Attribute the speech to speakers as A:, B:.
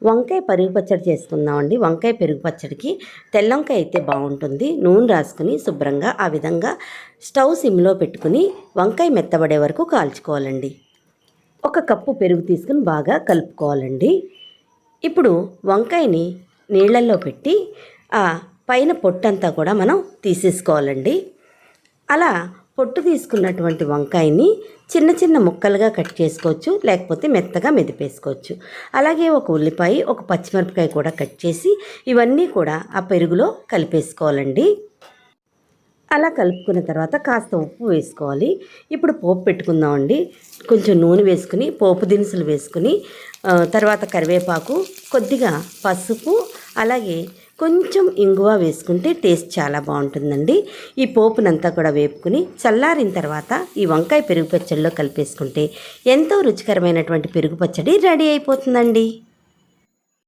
A: వంకాయ పెరుగు పచ్చడి చేసుకుందామండి. వంకాయ పెరుగు పచ్చడికి తెల్ల వంకాయ అయితే బాగుంటుంది. నూనె రాసుకుని శుభ్రంగా ఆ విధంగా స్టవ్ సిమ్లో పెట్టుకుని వంకాయ మెత్తబడే వరకు కాల్చుకోవాలండి. 1 కప్పు పెరుగు తీసుకుని బాగా కలుపుకోవాలండి. ఇప్పుడు వంకాయని నీళ్ళల్లో పెట్టి ఆ పైన పొట్టంతా కూడా మనం తీసేసుకోవాలండి. అలా పొట్టు తీసుకున్నటువంటి వంకాయని చిన్న చిన్న ముక్కలుగా కట్ చేసుకోవచ్చు, లేకపోతే మెత్తగా మెదిపేసుకోవచ్చు. అలాగే ఒక ఉల్లిపాయ, ఒక పచ్చిమిరపకాయ కూడా కట్ చేసి ఇవన్నీ కూడా ఆ పెరుగులో కలిపేసుకోవాలండి. అలా కలుపుకున్న తర్వాత కాస్త ఉప్పు వేసుకోవాలి. ఇప్పుడు పోపు పెట్టుకుందామండి. కొంచెం నూనె వేసుకుని పోపు దినుసులు వేసుకుని తర్వాత కరివేపాకు, కొద్దిగా పసుపు, అలాగే కొంచెం ఇంగువ వేసుకుంటే టేస్ట్ చాలా బాగుంటుందండి. ఈ పోపునంతా కూడా వేపుకుని చల్లారిన తర్వాత ఈ వంకాయ పెరుగు పచ్చడిలో కలిపేసుకుంటే ఎంతో రుచికరమైనటువంటి పెరుగు పచ్చడి రెడీ అయిపోతుందండి.